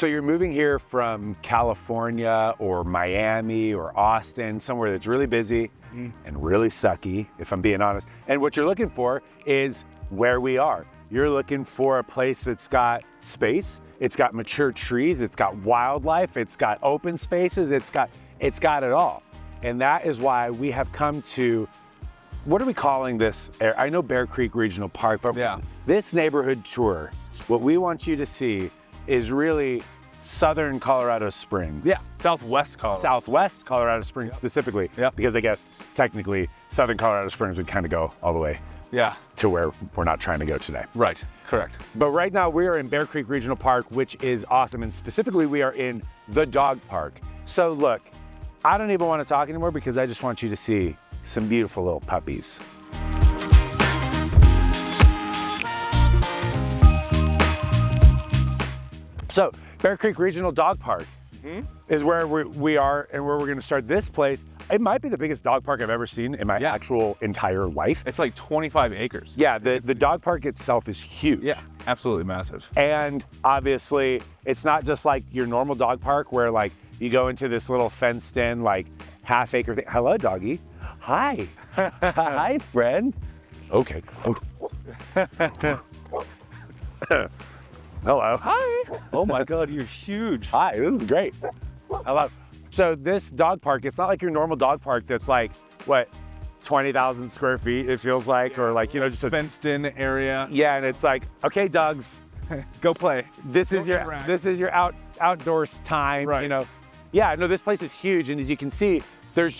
So you're moving here from California or Miami or Austin, somewhere that's really busy and really sucky, if I'm being honest. And what you're looking for is where we are. You're looking for a place that's got space, it's got mature trees, it's got wildlife, it's got open spaces, it's got it all. And that is why we have come to, what are we calling this? I know Bear Creek Regional Park, but this neighborhood tour, what we want you to see is really southern Colorado Springs. Yeah, southwest Colorado. Southwest Colorado Springs specifically. Yeah. Because I guess technically southern Colorado Springs would kind of go all the way to where we're not trying to go today. Right, correct. But right now we are in Bear Creek Regional Park, which is awesome. And specifically we are in the dog park. So look, I don't even want to talk anymore because I just want you to see some beautiful little puppies. So Bear Creek Regional Dog Park is where we are and where we're going to start this place. It might be the biggest dog park I've ever seen in my actual entire life. It's like 25 acres. Yeah, the dog park itself is huge. Yeah, absolutely massive. And obviously, it's not just like your normal dog park where like you go into this little fenced in like half acre thing. Hello, doggy. Hi. Hi, friend. Okay. Hello. Hi. Oh my God, you're huge. Hi, this is great. I love. So this dog park, it's not like your normal dog park that's like, what, 20,000 square feet, it feels like, or like, you know, just a fenced in area. Yeah, and it's like, okay, dogs, go play. This is your outdoors time, you know. Yeah, no, this place is huge, and as you can see, there's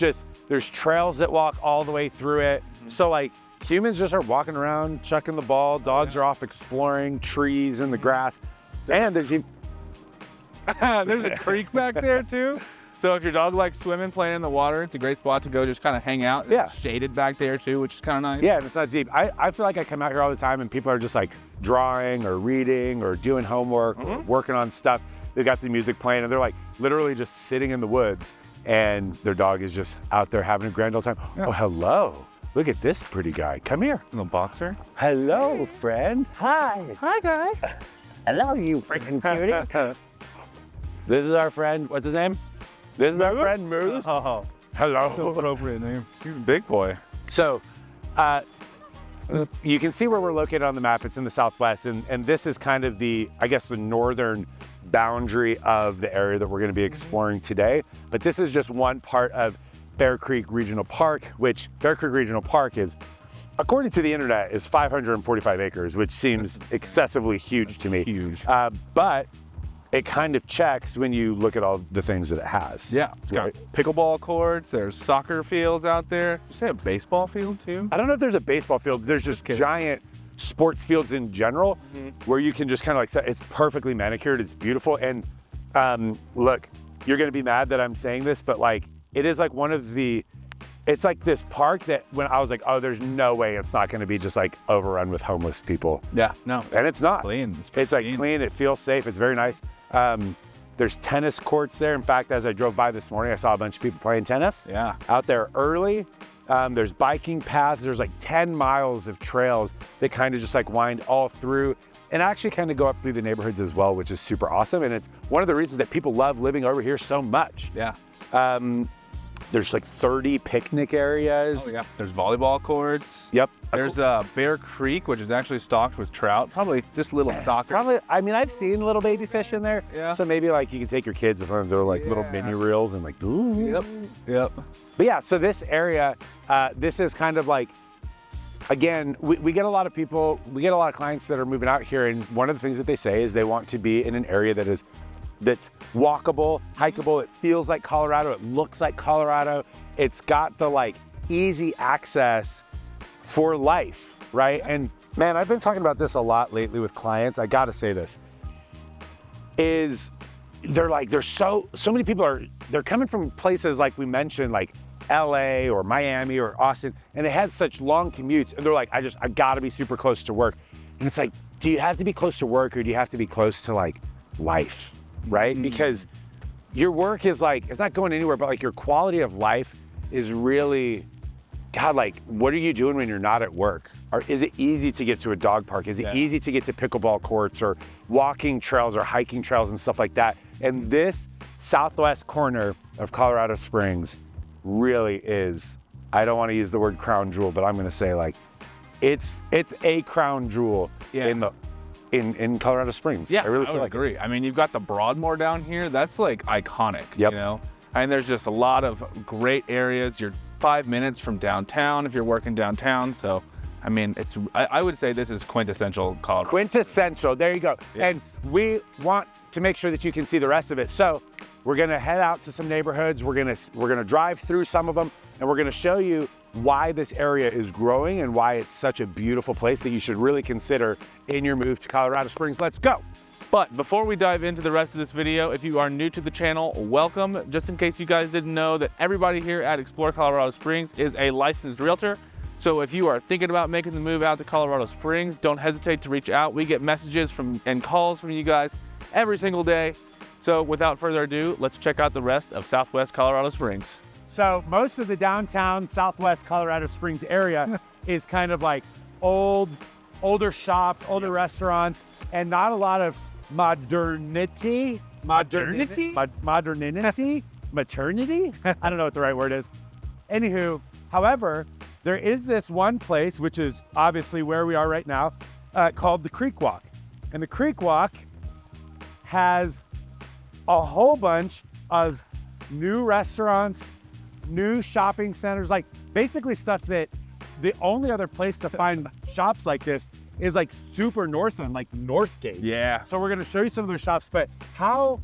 trails that walk all the way through it. So like humans just are walking around, chucking the ball, dogs are off exploring trees and the grass. And there's a creek back there too. So if your dog likes swimming, playing in the water, it's a great spot to go just kind of hang out. Yeah. It's shaded back there too, which is kind of nice. Yeah, and it's not deep. I feel like I come out here all the time and people are just like drawing or reading or doing homework or working on stuff. They've got the music playing and they're like literally just sitting in the woods and their dog is just out there having a grand old time. Yeah. Oh, hello. Look at this pretty guy. Come here. Little boxer. Hello, friend. Hi. Hi, guy. Hello, you freaking cutie. This is our friend. What's his name? This is our friend Moose. Oh, hello. so appropriate name. He's a big boy. So, you can see where we're located on the map. It's in the southwest, and this is kind of the, I guess, the northern boundary of the area that we're going to be exploring today. But this is just one part of Bear Creek Regional Park, which Bear Creek Regional Park is, according to the internet, is 545 acres, which seems excessively huge to me. Huge. But it kind of checks when you look at all the things that it has. Yeah, it's got pickleball courts, there's soccer fields out there. Did you say a baseball field too? I don't know if there's a baseball field. There's just giant sports fields in general where you can just kind of like set, it's perfectly manicured, it's beautiful. And look, you're gonna be mad that I'm saying this, but like, it is like one of the, it's like this park that when I was like, oh, there's no way it's not gonna be just like overrun with homeless people. Yeah, no. And it's not. Clean. It's like clean, it feels safe, it's very nice. There's tennis courts there. In fact, as I drove by this morning, I saw a bunch of people playing tennis. Yeah. Out there early. There's biking paths. There's like 10 miles of trails that kind of just like wind all through and actually kind of go up through the neighborhoods as well, which is super awesome. And it's one of the reasons that people love living over here so much. Yeah. There's like 30 picnic areas. Oh yeah. There's volleyball courts. Yep. There's Bear Creek, which is actually stocked with trout. Probably just little stockers. Probably, I mean, I've seen little baby fish in there. Yeah. So maybe like you can take your kids in front of their like little mini reels and like, ooh. Yep. Yep. But yeah, so this area, this is kind of like, again, we get a lot of people, we get a lot of clients that are moving out here, and one of the things that they say is they want to be in an area that's walkable, hikeable. It feels like Colorado. It looks like Colorado. It's got the like easy access for life, right? And man, I've been talking about this a lot lately with clients. I gotta say this, is there's so many people they're coming from places like we mentioned, like LA or Miami or Austin, and they had such long commutes, and they're like, I gotta be super close to work. And it's like, do you have to be close to work or do you have to be close to like life, right? Because your work is like, it's not going anywhere, but like your quality of life is really God, like, what are you doing when you're not at work? Or is it easy to get to a dog park? Is it easy to get to pickleball courts or walking trails or hiking trails and stuff like that? And this southwest corner of Colorado Springs really is, I don't want to use the word crown jewel, but I'm going to say like, it's a crown jewel in Colorado Springs. Yeah, I really would agree. I mean, you've got the Broadmoor down here. That's like iconic, Yep. you know? And there's just a lot of great areas. You're 5 minutes from downtown if you're working downtown. So, I mean, I would say this is quintessential Colorado. Quintessential, there you go. Yes. And we want to make sure that you can see the rest of it. So we're gonna head out to some neighborhoods. We're gonna drive through some of them, and we're gonna show you why this area is growing and why it's such a beautiful place that you should really consider in your move to Colorado Springs. Let's go. But before we dive into the rest of this video, if you are new to the channel, welcome. Just in case you guys didn't know, that everybody here at Explore Colorado Springs is a licensed realtor. So if you are thinking about making the move out to Colorado Springs, don't hesitate to reach out. We get messages and calls from you guys every single day. So without further ado, let's check out the rest of Southwest Colorado Springs. So most of the downtown Southwest Colorado Springs area is kind of like older shops, older restaurants, and not a lot of modernity. Maternity? I don't know what the right word is. Anywho, however, there is this one place, which is obviously where we are right now, called the Creek Walk. And the Creek Walk has a whole bunch of new restaurants, new shopping centers, like basically stuff that the only other place to find shops like this is like super Northland, like Northgate. Yeah. So we're gonna show you some of those shops, but how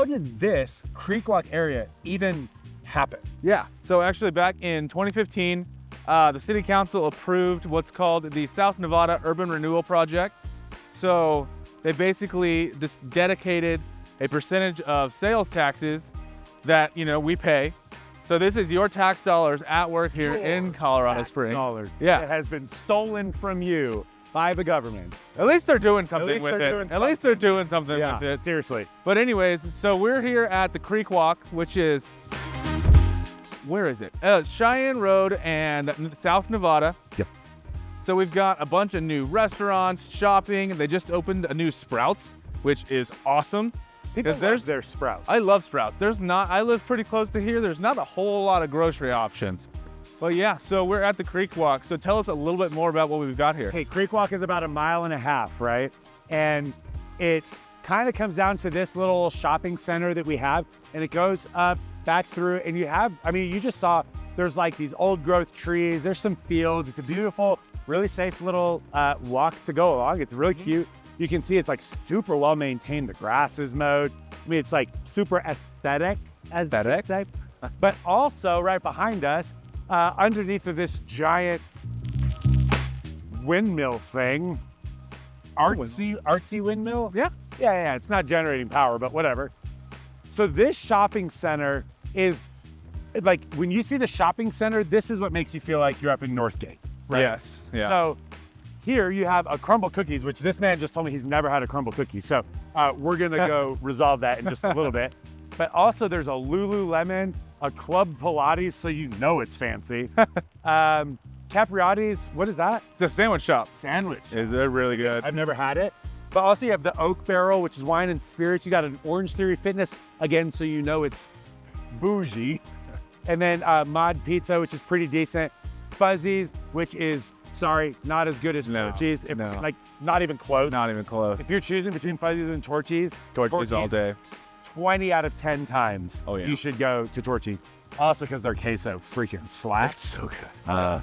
did this Creek Walk area even happen? Yeah, so actually back in 2015, the city council approved what's called the South Nevada Urban Renewal Project. So they basically just dedicated a percentage of sales taxes that, you know, we pay. So this is your tax dollars at work here in Colorado Springs. Dollars. Yeah. It has been stolen from you by the government. At least they're doing something with it. At least they're doing something Yeah, with it. seriously. But anyways, so we're here at the Creek Walk, which is, where is it? Cheyenne Road and South Nevada. Yep. So we've got a bunch of new restaurants, shopping. They just opened a new Sprouts, which is awesome. People Because love their Sprouts. I love Sprouts. I live pretty close to here. There's not a whole lot of grocery options. But yeah, so we're at the Creek Walk. So tell us a little bit more about what we've got here. Hey, Creek Walk is about 1.5 miles, right? And it kind of comes down to this little shopping center that we have, and it goes up, back through, and you have, I mean, you just saw, there's like these old growth trees, there's some fields. It's a beautiful, really safe little walk to go along. It's really cute. You can see it's like super well maintained. The grass is mowed. I mean, it's like super aesthetic. But also right behind us, underneath of this giant windmill thing, artsy windmill. Yeah. It's not generating power, but whatever. So this shopping center is like, when you see the shopping center, this is what makes you feel like you're up in Northgate, right? Yes. Yeah. So here you have a Crumble Cookies, which this man just told me he's never had a Crumble Cookie. So we're gonna go resolve that in just a little bit. But also there's a Lululemon, a Club Pilates, so you know it's fancy. Capriati's, what is that? It's a sandwich shop. Sandwich. Is it really good? I've never had it. But also you have the Oak Barrel, which is wine and spirits. You got an Orange Theory Fitness, again, so you know it's bougie. And then Mod Pizza, which is pretty decent. Fuzzies, which is, sorry, not as good as Torchy's. No. Like, not even close. Not even close. If you're choosing between Fuzzies and Torchy's, Torchy's all day. 20 out of 10 times you should go to Torchy's. Also because their queso freaking slaps. That's so good.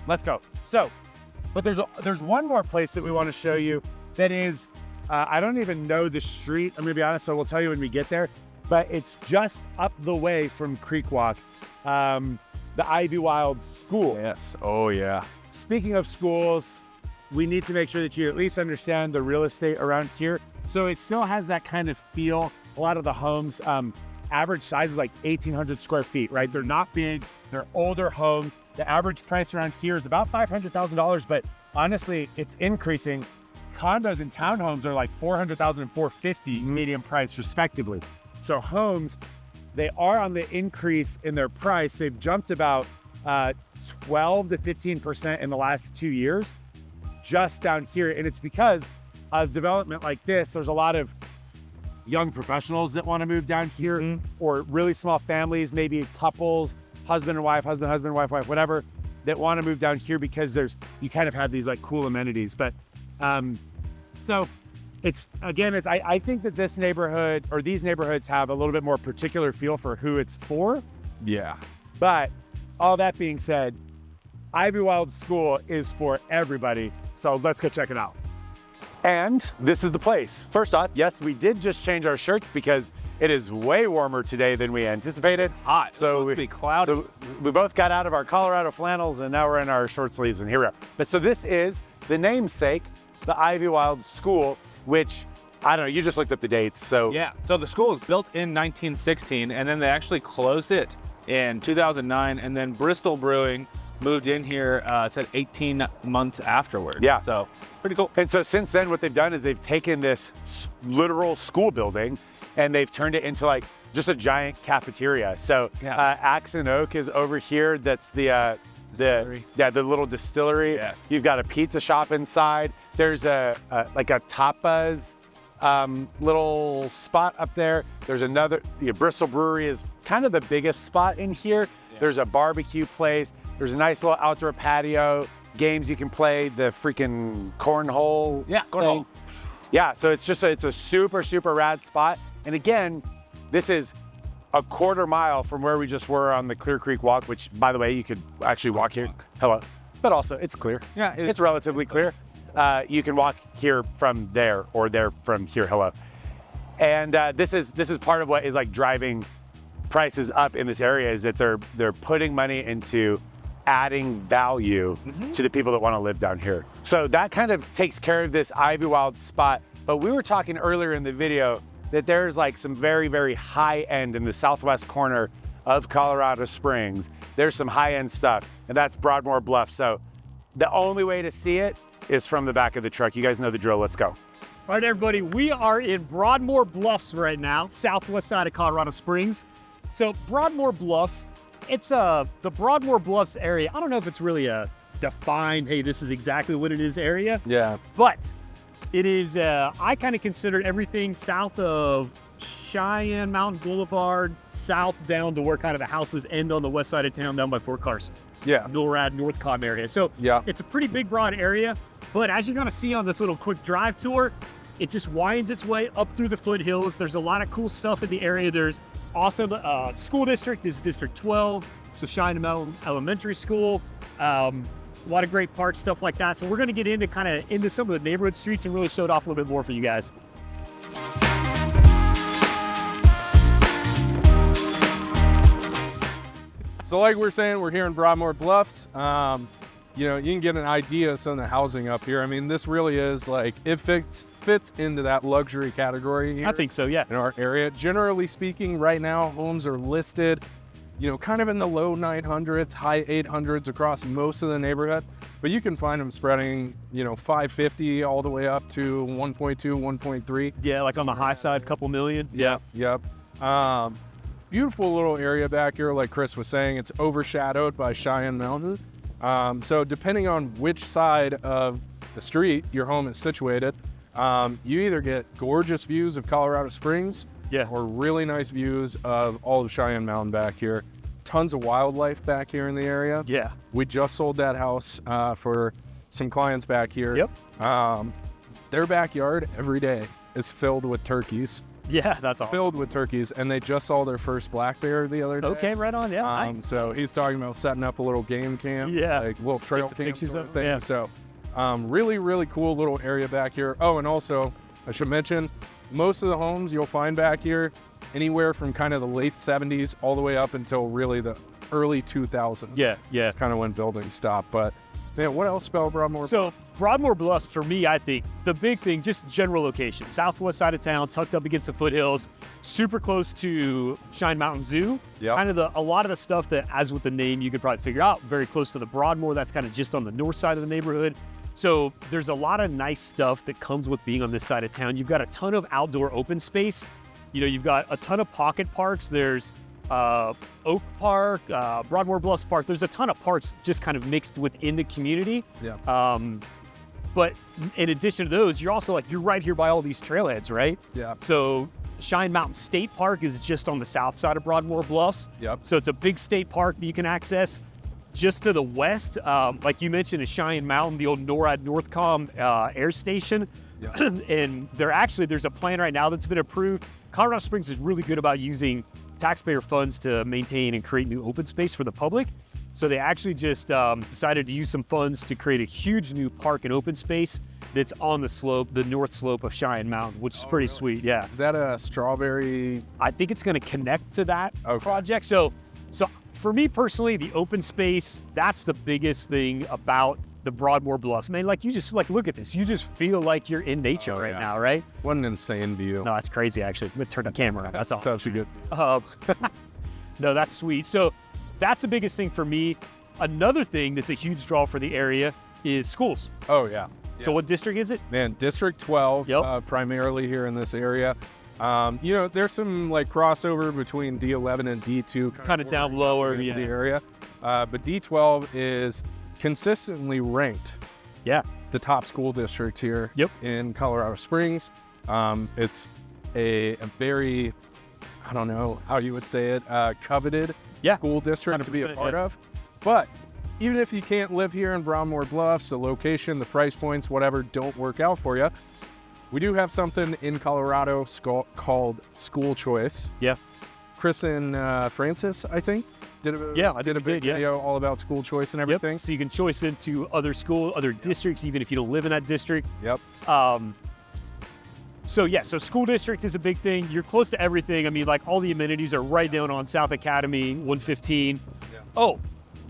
Let's go. So, but there's one more place that we want to show you that is, I don't even know the street, I'm gonna be honest, so we'll tell you when we get there, but it's just up the way from Creek Walk, the Ivy Wild School. Yes, oh yeah. Speaking of schools, we need to make sure that you at least understand the real estate around here. So it still has that kind of feel. A lot of the homes, average size is like 1,800 square feet, right? They're not big, they're older homes. The average price around here is about $500,000, but honestly, it's increasing. Condos and townhomes are like $400,000 and $450,000 median price respectively. So homes, they are on the increase in their price. They've jumped about 12 to 15% in the last 2 years, just down here. And it's because of development like this. There's a lot of young professionals that want to move down here, or really small families, maybe couples, husband and wife, wife, whatever, that want to move down here because you kind of have these like cool amenities. But so it's, again, I think that this neighborhood, or these neighborhoods, have a little bit more particular feel for who it's for. Yeah. But all that being said, Ivy Wild School is for everybody. So let's go check it out. And this is the place. First off, yes, we did just change our shirts because it is way warmer today than we anticipated. Hot. So it's be cloudy. So we both got out of our Colorado flannels and now we're in our short sleeves, and here we are. But so this is the namesake, the Ivy Wild School, which, I don't know, you just looked up the dates, so. Yeah, so the school was built in 1916, and then they actually closed it in 2009, and then Bristol Brewing moved in here, it said 18 months afterwards. Yeah. So pretty cool. And so since then, what they've done is they've taken this literal school building and they've turned it into like just a giant cafeteria. So Axe and Oak is over here. That's the little distillery. Yes. You've got a pizza shop inside. There's like a tapas little spot up there. There's another, the Bristol Brewery is kind of the biggest spot in here. Yeah. There's a barbecue place. There's a nice little outdoor patio, games you can play, the freaking cornhole. Yeah, cornhole. Yeah, so it's a super, super rad spot. And again, this is a quarter mile from where we just were on the Clear Creek Walk, which, by the way, you could actually walk here. Hello. But also, it's clear. Yeah, it's relatively clear. You can walk here from there, or there from here. Hello. And this is part of what is like driving prices up in this area, is that they're putting money into adding value to the people that want to live down here. So that kind of takes care of this Ivy Wild spot. But we were talking earlier in the video that there's like some very, very high end in the southwest corner of Colorado Springs. There's some high end stuff, and that's Broadmoor Bluff. So the only way to see it is from the back of the truck. You guys know the drill. Let's go. All right, everybody, we are in Broadmoor Bluffs right now, southwest side of Colorado Springs. So Broadmoor Bluffs, it's the Broadmoor Bluffs area. I don't know if it's really a defined, hey, this is exactly what it is area. Yeah. But it is, I kind of consider everything south of Cheyenne Mountain Boulevard, south down to where kind of the houses end on the west side of town, down by Fort Carson. Yeah. NORAD, North Cobb area. So yeah, it's a pretty big, broad area. But as you're going to see on this little quick drive tour, it just winds its way up through the foothills. There's a lot of cool stuff in the area. There's also the school district is District 12, so Cheyenne Mountain Elementary School. A lot of great parks, stuff like that. So we're going to get into some of the neighborhood streets and really show it off a little bit more for you guys. So like we're saying, we're here in Broadmoor Bluffs. You know, you can get an idea of some of the housing up here. I mean, this really is like, it fits into that luxury category here. I think so, yeah. In our area. Generally speaking, right now, homes are listed, you know, kind of in the low 900s, high 800s across most of the neighborhood. But you can find them spreading, you know, 550 all the way up to 1.2, 1.3. Yeah, like on the high side, a couple million. Yeah. Yep. Beautiful little area back here, like Chris was saying. It's overshadowed by Cheyenne Mountain. So depending on which side of the street your home is situated, you either get gorgeous views of Colorado Springs, or really nice views of all of Cheyenne Mountain back here. Tons of wildlife back here in the area. Yeah. We just sold that house for some clients back here. Yep. Their backyard every day is filled with turkeys. Yeah, that's awesome. Filled with turkeys, and they just saw their first black bear the other day. Okay, right on, yeah, nice. So he's talking about setting up a little game camp, like little trail camp sort of thing. Yeah. So really, really cool little area back here. Oh, and also, I should mention, most of the homes you'll find back here, anywhere from kind of the late 70s all the way up until really the early 2000s. Yeah. That's kind of when buildings stopped. But man, what else spell Broadmoor? So Broadmoor Bluffs, for me, I think the big thing, just general location, southwest side of town, tucked up against the foothills, super close to Cheyenne Mountain Zoo. Yep. Kind of a lot of the stuff that, as with the name, you could probably figure out, very close to the Broadmoor. That's kind of just on the north side of the neighborhood. So there's a lot of nice stuff that comes with being on this side of town. You've got a ton of outdoor open space. You know, you've got a ton of pocket parks. There's Oak Park, Broadmoor Bluffs Park. There's a ton of parks just kind of mixed within the community. Yeah. But in addition to those, you're also like, you're right here by all these trailheads, right? Yeah. So Cheyenne Mountain State Park is just on the south side of Broadmoor Bluffs. Yep. So it's a big state park that you can access. Just to the west, like you mentioned, is Cheyenne Mountain, the old NORAD Northcom air station. Yeah. And there's a plan right now that's been approved. Colorado Springs is really good about using taxpayer funds to maintain and create new open space for the public. So they actually just decided to use some funds to create a huge new park and open space that's on the slope, the north slope of Cheyenne Mountain, which is pretty sweet. Yeah. Is that a strawberry? I think it's going to connect to that Okay. project. So for me personally, the open space, that's the biggest thing about the Broadmoor Bluffs. Man, like you just look at this. You just feel like you're in nature right yeah. now, right? What an insane view. No, that's crazy actually. I'm gonna turn the camera on. That's awesome. Such a good. No, that's sweet. So that's the biggest thing for me. Another thing that's a huge draw for the area is schools. Oh yeah. So what district is it? Man, District 12, Yep. primarily here in this area. You know, there's some like crossover between D11 and D2. Kind of down lower, in yeah. the area. But D12 is consistently ranked Yeah. the top school district here Yep. in Colorado Springs. It's a very, I don't know how you would say it, coveted Yeah. school district to be a 100%, part yeah. of. But even if you can't live here in Broadmoor Bluffs, the location, the price points, whatever, don't work out for you, we do have something in Colorado called school choice. Yeah. Chris and Francis, I think, did a, Yeah, I did a think big they did, yeah. video all about school choice and everything. Yep. So you can choice into other districts, even if you don't live in that district. Yep. So school district is a big thing. You're close to everything. I mean, like all the amenities are right down on South Academy, 115. Yeah. Oh,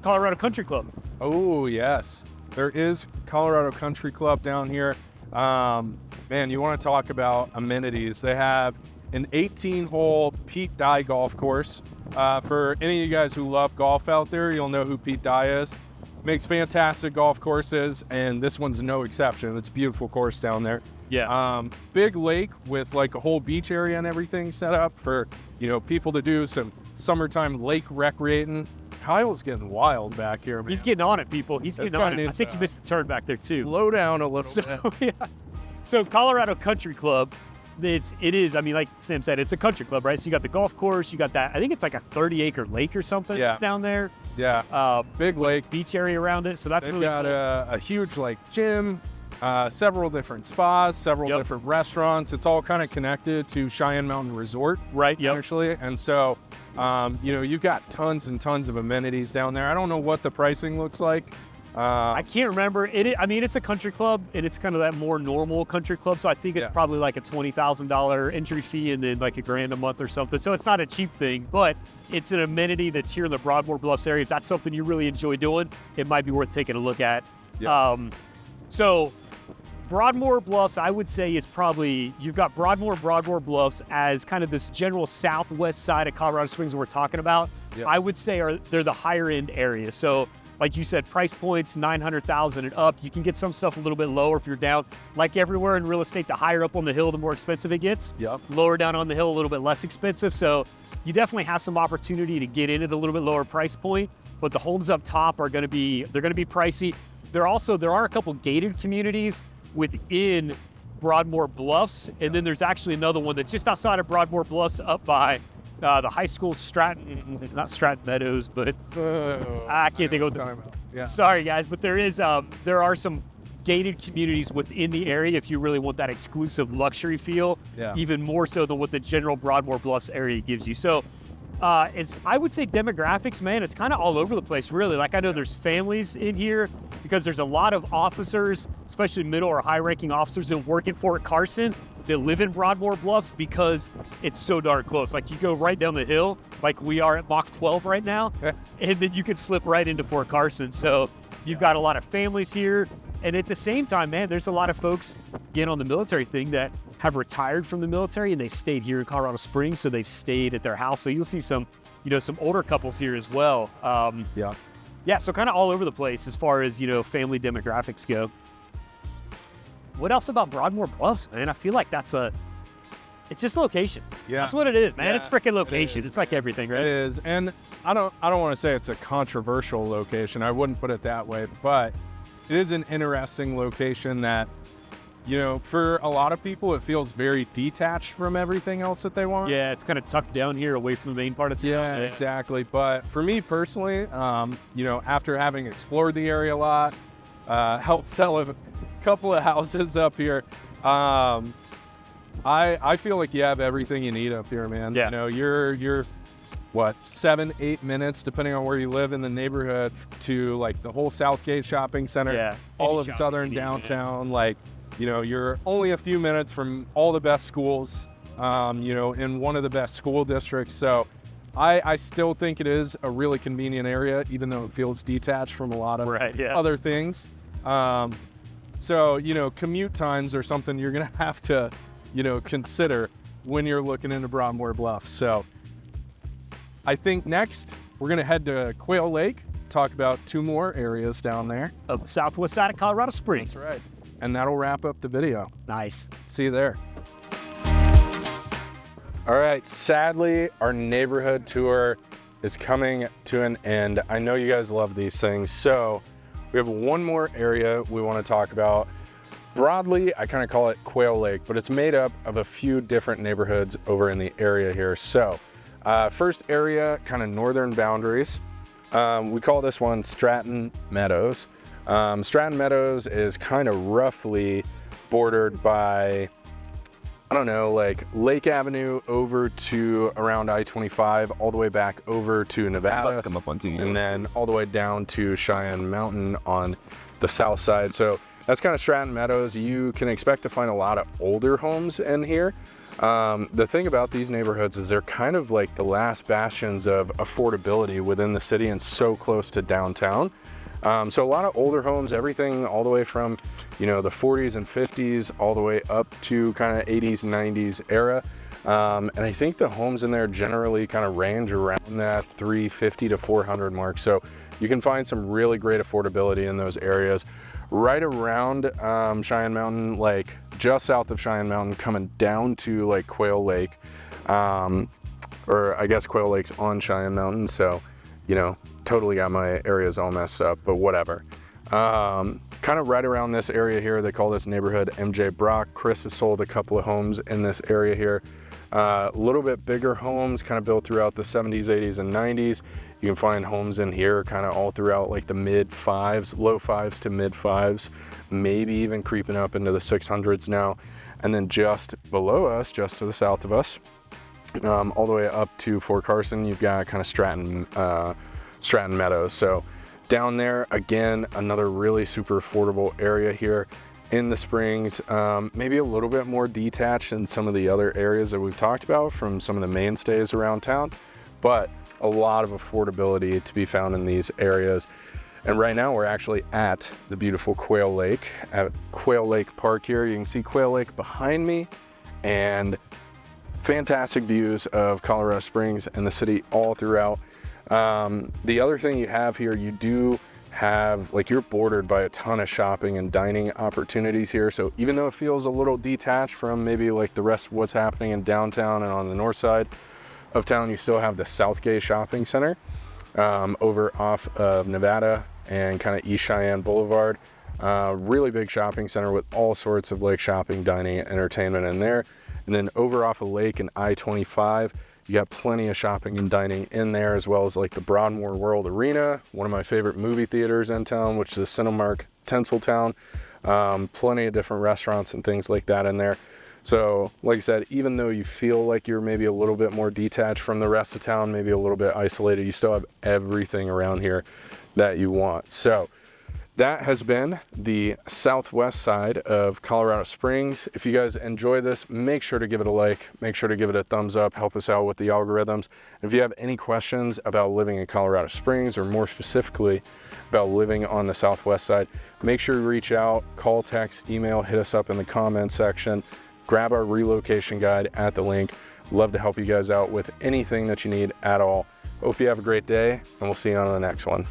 Colorado Country Club. Oh, yes. There is Colorado Country Club down here. Man, you want to talk about amenities. They have an 18-hole Pete Dye golf course. For any of you guys who love golf out there, you'll know who Pete Dye is. Makes fantastic golf courses, and this one's no exception. It's a beautiful course down there. Yeah. Big lake with like a whole beach area and everything set up for, you know, people to do some summertime lake recreating. Kyle's getting wild back here, man. He's getting on it, people. He's This getting on guy it. I needs think to you missed the turn back there too. Slow down a little So bit. yeah. So Colorado Country Club, it is. I mean, like Sam said, it's a country club, right? So you got the golf course, you got that. I think it's like a 30-acre lake or something Yeah. that's down there. Yeah. Big lake. Beach area around it. So that's They've really got cool. a huge like gym, several different spas, several Yep. different restaurants. It's all kind of connected to Cheyenne Mountain Resort, Right. Yep. actually. And so, you know, you've got tons and tons of amenities down there. I don't know what the pricing looks like. I can't remember. I mean, it's a country club, and it's kind of that more normal country club. So I think it's Yeah. probably like a $20,000 entry fee and then like $1,000 a month or something. So it's not a cheap thing, but it's an amenity that's here in the Broadmoor Bluffs area. If that's something you really enjoy doing, it might be worth taking a look at. Yeah. So Broadmoor Bluffs, I would say, is probably, you've got Broadmoor Bluffs as kind of this general southwest side of Colorado Springs we're talking about. Yep. I would say they're the higher end area. So like you said, price points, $900,000 and up. You can get some stuff a little bit lower if you're down. Like everywhere in real estate, the higher up on the hill, the more expensive it gets. Yep. Lower down on the hill, a little bit less expensive. So you definitely have some opportunity to get in at a little bit lower price point. But the homes up top are going to be pricey. There are a couple gated communities within Broadmoor Bluffs, and then there's actually another one that's just outside of Broadmoor Bluffs, up by the high school not Stratton Meadows, but I can't think of the. Yeah. Sorry guys, but there are some gated communities within the area if you really want that exclusive luxury feel, Yeah. even more so than what the general Broadmoor Bluffs area gives you. So as I would say demographics, man, it's kind of all over the place, really. Like I know there's families in here because there's a lot of officers, especially middle or high-ranking officers that work at Fort Carson that live in Broadmoor Bluffs because it's so darn close. Like you go right down the hill, like we are at Mach 12 right now, and then you can slip right into Fort Carson. So you've got a lot of families here. And at the same time, man, there's a lot of folks, again, on the military thing that have retired from the military and they've stayed here in Colorado Springs, so they've stayed at their house. So you'll see some older couples here as well. Yeah, so kind of all over the place as far as, family demographics go. What else about Broadmoor Bluffs, man? I feel like that's It's just location. Yeah. That's what it is, man. Yeah, It's freaking location. It's like everything, right? It is, and I don't want to say it's a controversial location. I wouldn't put it that way, but it is an interesting location that, you know, for a lot of people, it feels very detached from everything else that they want. Yeah, it's kind of tucked down here away from the main part of town. Yeah, exactly. But for me personally, you know, after having explored the area a lot, helped sell a couple of houses up here, I feel like you have everything you need up here, man. Yeah. You know, you're what, 7-8 minutes, depending on where you live in the neighborhood, to like the whole Southgate shopping center, Yeah. all Any of shopping southern you need, man. downtown. Like, you know, you're only a few minutes from all the best schools, you know, in one of the best school districts. So I still think it is a really convenient area, even though it feels detached from a lot of other things. So, you know, commute times are something you're going to have to, you know, consider when you're looking into Broadmoor Bluffs. So I think next we're going to head to Quail Lake, talk about 2 more areas down there. Of the southwest side of Colorado Springs. That's right. And that'll wrap up the video. Nice. See you there. All right, sadly, our neighborhood tour is coming to an end. I know you guys love these things, so we have one more area we want to talk about. Broadly, I kind of call it Quail Lake, but it's made up of a few different neighborhoods over in the area here. So first area, kind of northern boundaries. We call this one Stratton Meadows. Stratton Meadows is kind of roughly bordered by, I don't know, like Lake Avenue over to around I-25, all the way back over to Nevada, and then all the way down to Cheyenne Mountain on the south side. So that's kind of Stratton Meadows. You can expect to find a lot of older homes in here. The thing about these neighborhoods is they're kind of like the last bastions of affordability within the city and so close to downtown. So a lot of older homes, everything all the way from, you know, the 40s and 50s all the way up to kind of 80s, 90s era. And I think the homes in there generally kind of range around that 350 to 400 mark. So you can find some really great affordability in those areas. Right around Cheyenne Mountain, like just south of Cheyenne Mountain, coming down to like Quail Lake, or I guess Quail Lake's on Cheyenne Mountain. So, you know, totally got my areas all messed up, but whatever. Kind of right around this area here, they call this neighborhood MJ Brock. Chris has sold a couple of homes in this area here. A little bit bigger homes, kind of built throughout the 70s, 80s, and 90s. You can find homes in here kind of all throughout like the mid 5s, low 5s to mid 5s, maybe even creeping up into the 600s now. And then just below us, just to the south of us, all the way up to Fort Carson, you've got kind of Stratton Meadows. So down there, again, another really super affordable area here in the Springs. Maybe a little bit more detached than some of the other areas that we've talked about from some of the mainstays around town, but a lot of affordability to be found in these areas. And right now we're actually at the beautiful Quail Lake, at Quail Lake Park here. You can see Quail Lake behind me and fantastic views of Colorado Springs and the city all throughout. The other thing you have here, you do have, like, you're bordered by a ton of shopping and dining opportunities here. So even though it feels a little detached from maybe like the rest of what's happening in downtown and on the north side of town, you still have the Southgate Shopping Center over off of Nevada and kind of East Cheyenne Boulevard. Really big shopping center with all sorts of like shopping, dining, entertainment in there. And then over off of Lake and I-25, you got plenty of shopping and dining in there, as well as like the Broadmoor World Arena, one of my favorite movie theaters in town, which is Cinemark Tinseltown. Plenty of different restaurants and things like that in there. So like I said, even though you feel like you're maybe a little bit more detached from the rest of town, maybe a little bit isolated, you still have everything around here that you want. So that has been the southwest side of Colorado Springs. If you guys enjoy this, make sure to give it a like, make sure to give it a thumbs up, help us out with the algorithms. If you have any questions about living in Colorado Springs, or more specifically about living on the southwest side, make sure you reach out, call, text, email, hit us up in the comments section, grab our relocation guide at the link. Love to help you guys out with anything that you need at all. Hope you have a great day, and we'll see you on the next one.